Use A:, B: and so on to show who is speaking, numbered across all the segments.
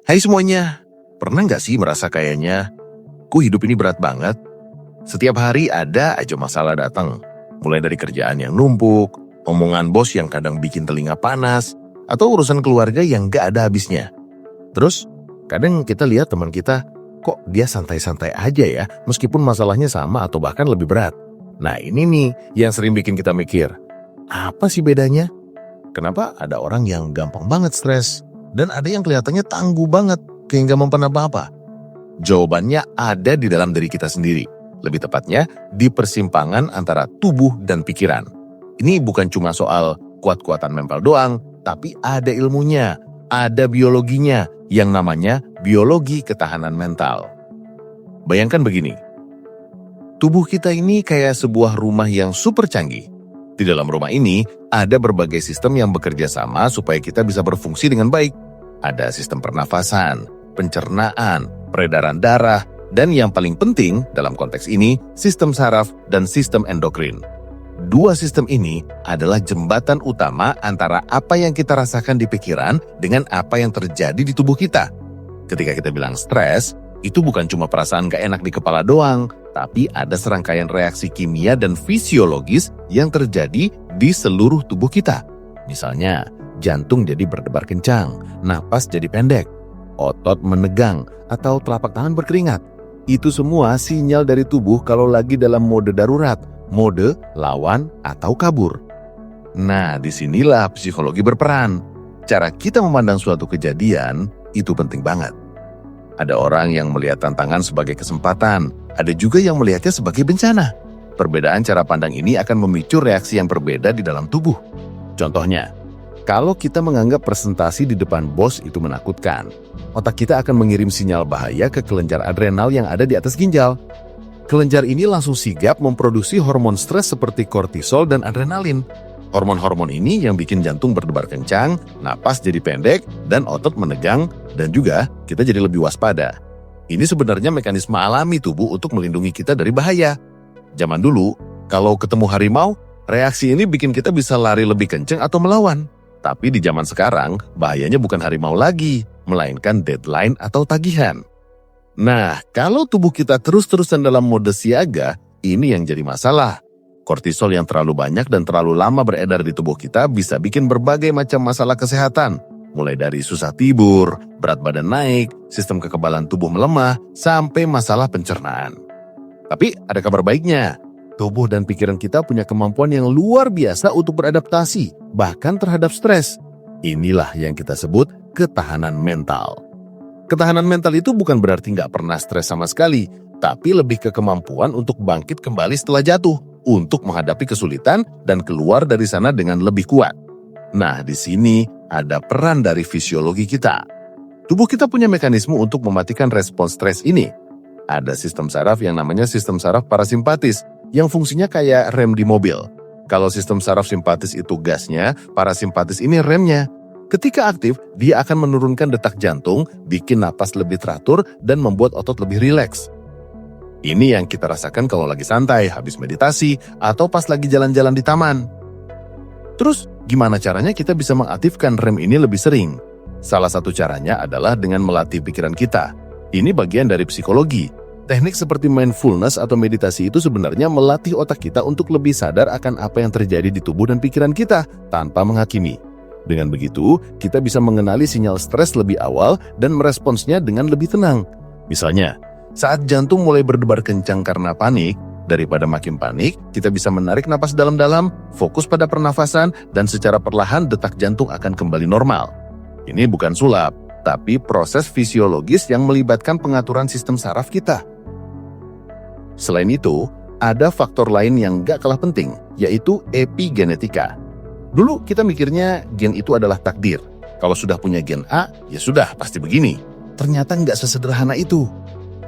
A: Hai semuanya, pernah nggak sih merasa kayaknya, kok hidup ini berat banget? Setiap hari ada aja masalah datang. Mulai dari kerjaan yang numpuk, omongan bos yang kadang bikin telinga panas, atau urusan keluarga yang nggak ada habisnya. Terus, kadang kita lihat teman kita, kok dia santai-santai aja ya, meskipun masalahnya sama atau bahkan lebih berat. Nah ini nih yang sering bikin kita mikir, apa sih bedanya? Kenapa ada orang yang gampang banget stres? Dan ada yang kelihatannya tangguh banget, kayak nggak mempan apa-apa. Jawabannya ada di dalam diri kita sendiri. Lebih tepatnya, di persimpangan antara tubuh dan pikiran. Ini bukan cuma soal kuat-kuatan mental doang, tapi ada ilmunya, ada biologinya, yang namanya biologi ketahanan mental. Bayangkan begini, tubuh kita ini kayak sebuah rumah yang super canggih. Di dalam rumah ini, ada berbagai sistem yang bekerja sama supaya kita bisa berfungsi dengan baik. Ada sistem pernafasan, pencernaan, peredaran darah, dan yang paling penting dalam konteks ini, sistem saraf dan sistem endokrin. Dua sistem ini adalah jembatan utama antara apa yang kita rasakan di pikiran dengan apa yang terjadi di tubuh kita. Ketika kita bilang stres, itu bukan cuma perasaan gak enak di kepala doang, tapi ada serangkaian reaksi kimia dan fisiologis yang terjadi di seluruh tubuh kita. Misalnya, jantung jadi berdebar kencang, napas jadi pendek, otot menegang, atau telapak tangan berkeringat. Itu semua sinyal dari tubuh kalau lagi dalam mode darurat, mode lawan atau kabur. Nah, disinilah psikologi berperan. Cara kita memandang suatu kejadian itu penting banget. Ada orang yang melihat tantangan sebagai kesempatan, ada juga yang melihatnya sebagai bencana. Perbedaan cara pandang ini akan memicu reaksi yang berbeda di dalam tubuh. Contohnya, kalau kita menganggap presentasi di depan bos itu menakutkan, otak kita akan mengirim sinyal bahaya ke kelenjar adrenal yang ada di atas ginjal. Kelenjar ini langsung sigap memproduksi hormon stres seperti kortisol dan adrenalin. Hormon-hormon ini yang bikin jantung berdebar kencang, napas jadi pendek, dan otot menegang, dan juga kita jadi lebih waspada. Ini sebenarnya mekanisme alami tubuh untuk melindungi kita dari bahaya. Zaman dulu, kalau ketemu harimau, reaksi ini bikin kita bisa lari lebih kencang atau melawan. Tapi di zaman sekarang, bahayanya bukan harimau lagi, melainkan deadline atau tagihan. Nah, kalau tubuh kita terus-terusan dalam mode siaga, ini yang jadi masalah. Kortisol yang terlalu banyak dan terlalu lama beredar di tubuh kita bisa bikin berbagai macam masalah kesehatan. Mulai dari susah tidur, berat badan naik, sistem kekebalan tubuh melemah, sampai masalah pencernaan. Tapi ada kabar baiknya. Tubuh dan pikiran kita punya kemampuan yang luar biasa untuk beradaptasi, bahkan terhadap stres. Inilah yang kita sebut ketahanan mental. Ketahanan mental itu bukan berarti nggak pernah stres sama sekali, tapi lebih ke kemampuan untuk bangkit kembali setelah jatuh, untuk menghadapi kesulitan dan keluar dari sana dengan lebih kuat. Nah, di sini ada peran dari fisiologi kita. Tubuh kita punya mekanisme untuk mematikan respons stres ini. Ada sistem saraf yang namanya sistem saraf parasimpatis, yang fungsinya kayak rem di mobil. Kalau sistem saraf simpatis itu gasnya, parasimpatis ini remnya. Ketika aktif, dia akan menurunkan detak jantung, bikin napas lebih teratur, dan membuat otot lebih rileks. Ini yang kita rasakan kalau lagi santai, habis meditasi, atau pas lagi jalan-jalan di taman. Terus, gimana caranya kita bisa mengaktifkan rem ini lebih sering? Salah satu caranya adalah dengan melatih pikiran kita. Ini bagian dari psikologi. Teknik seperti mindfulness atau meditasi itu sebenarnya melatih otak kita untuk lebih sadar akan apa yang terjadi di tubuh dan pikiran kita, tanpa menghakimi. Dengan begitu, kita bisa mengenali sinyal stres lebih awal dan meresponsnya dengan lebih tenang. Misalnya, saat jantung mulai berdebar kencang karena panik, daripada makin panik, kita bisa menarik napas dalam-dalam, fokus pada pernafasan, dan secara perlahan detak jantung akan kembali normal. Ini bukan sulap, tapi proses fisiologis yang melibatkan pengaturan sistem saraf kita. Selain itu, ada faktor lain yang gak kalah penting, yaitu epigenetika. Dulu kita mikirnya gen itu adalah takdir. Kalau sudah punya gen A, ya sudah, pasti begini. Ternyata gak sesederhana itu.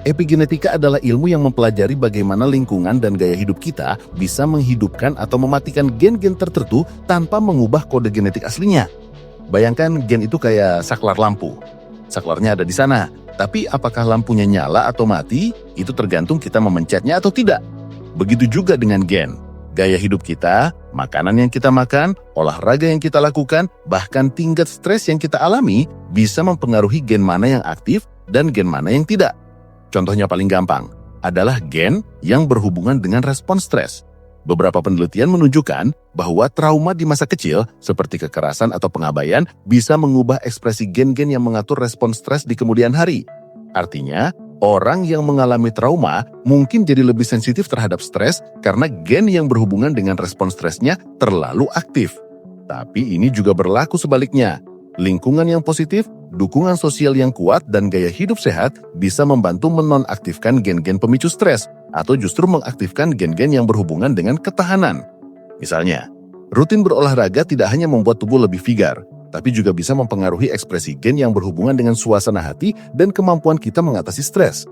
A: Epigenetika adalah ilmu yang mempelajari bagaimana lingkungan dan gaya hidup kita bisa menghidupkan atau mematikan gen-gen tertentu tanpa mengubah kode genetik aslinya. Bayangkan gen itu kayak saklar lampu. Saklarnya ada di sana, tapi apakah lampunya nyala atau mati, itu tergantung kita memencetnya atau tidak. Begitu juga dengan gen. Gaya hidup kita, makanan yang kita makan, olahraga yang kita lakukan, bahkan tingkat stres yang kita alami bisa mempengaruhi gen mana yang aktif dan gen mana yang tidak. Contohnya paling gampang adalah gen yang berhubungan dengan respon stres. Beberapa penelitian menunjukkan bahwa trauma di masa kecil seperti kekerasan atau pengabaian bisa mengubah ekspresi gen-gen yang mengatur respon stres di kemudian hari. Artinya, orang yang mengalami trauma mungkin jadi lebih sensitif terhadap stres karena gen yang berhubungan dengan respon stresnya terlalu aktif. Tapi ini juga berlaku sebaliknya. Lingkungan yang positif, dukungan sosial yang kuat, dan gaya hidup sehat bisa membantu menonaktifkan gen-gen pemicu stres atau justru mengaktifkan gen-gen yang berhubungan dengan ketahanan. Misalnya, rutin berolahraga tidak hanya membuat tubuh lebih vigar, tapi juga bisa mempengaruhi ekspresi gen yang berhubungan dengan suasana hati dan kemampuan kita mengatasi stres.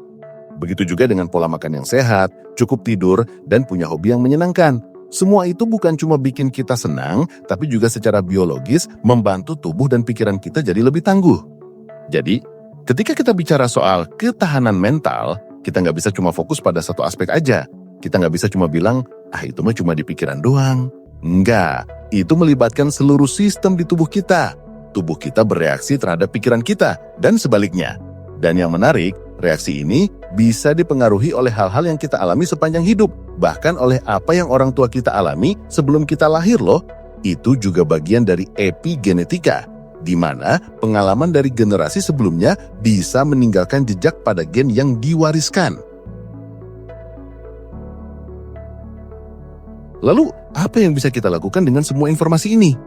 A: Begitu juga dengan pola makan yang sehat, cukup tidur, dan punya hobi yang menyenangkan. Semua itu bukan cuma bikin kita senang, tapi juga secara biologis membantu tubuh dan pikiran kita jadi lebih tangguh. Jadi, ketika kita bicara soal ketahanan mental, kita nggak bisa cuma fokus pada satu aspek aja. Kita nggak bisa cuma bilang, itu mah cuma di pikiran doang. Enggak, itu melibatkan seluruh sistem di tubuh kita. Tubuh kita bereaksi terhadap pikiran kita, dan sebaliknya. Dan yang menarik, reaksi ini bisa dipengaruhi oleh hal-hal yang kita alami sepanjang hidup, bahkan oleh apa yang orang tua kita alami sebelum kita lahir loh. Itu juga bagian dari epigenetika, di mana pengalaman dari generasi sebelumnya bisa meninggalkan jejak pada gen yang diwariskan. Lalu, apa yang bisa kita lakukan dengan semua informasi ini?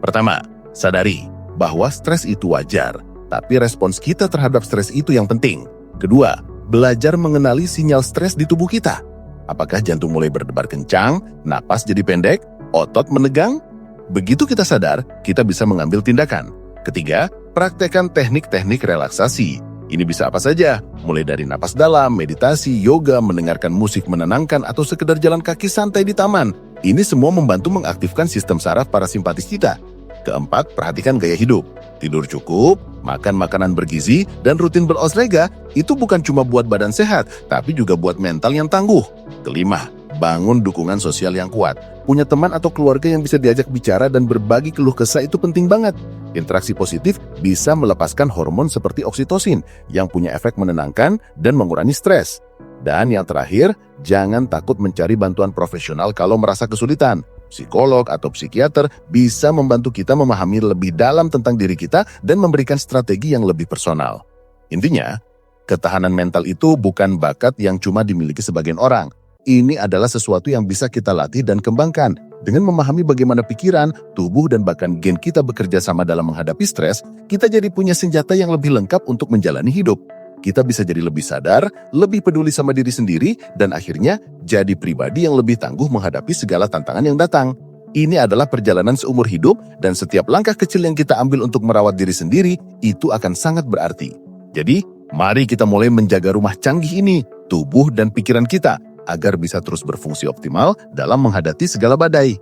A: Pertama, sadari bahwa stres itu wajar, tapi respons kita terhadap stres itu yang penting. Kedua, belajar mengenali sinyal stres di tubuh kita. Apakah jantung mulai berdebar kencang, napas jadi pendek, otot menegang? Begitu kita sadar, kita bisa mengambil tindakan. Ketiga, praktekkan teknik-teknik relaksasi. Ini bisa apa saja, mulai dari napas dalam, meditasi, yoga, mendengarkan musik menenangkan, atau sekedar jalan kaki santai di taman. Ini semua membantu mengaktifkan sistem saraf parasimpatis kita. Keempat, perhatikan gaya hidup. Tidur cukup, makan makanan bergizi, dan rutin berolahraga itu bukan cuma buat badan sehat, tapi juga buat mental yang tangguh. Kelima, bangun dukungan sosial yang kuat. Punya teman atau keluarga yang bisa diajak bicara dan berbagi keluh kesah itu penting banget. Interaksi positif bisa melepaskan hormon seperti oksitosin yang punya efek menenangkan dan mengurangi stres. Dan yang terakhir, jangan takut mencari bantuan profesional kalau merasa kesulitan. Psikolog atau psikiater bisa membantu kita memahami lebih dalam tentang diri kita dan memberikan strategi yang lebih personal. Intinya, ketahanan mental itu bukan bakat yang cuma dimiliki sebagian orang. Ini adalah sesuatu yang bisa kita latih dan kembangkan. Dengan memahami bagaimana pikiran, tubuh, dan bahkan gen kita bekerja sama dalam menghadapi stres, kita jadi punya senjata yang lebih lengkap untuk menjalani hidup. Kita bisa jadi lebih sadar, lebih peduli sama diri sendiri, dan akhirnya jadi pribadi yang lebih tangguh menghadapi segala tantangan yang datang. Ini adalah perjalanan seumur hidup, dan setiap langkah kecil yang kita ambil untuk merawat diri sendiri, itu akan sangat berarti. Jadi, mari kita mulai menjaga rumah canggih ini, tubuh dan pikiran kita, agar bisa terus berfungsi optimal dalam menghadapi segala badai.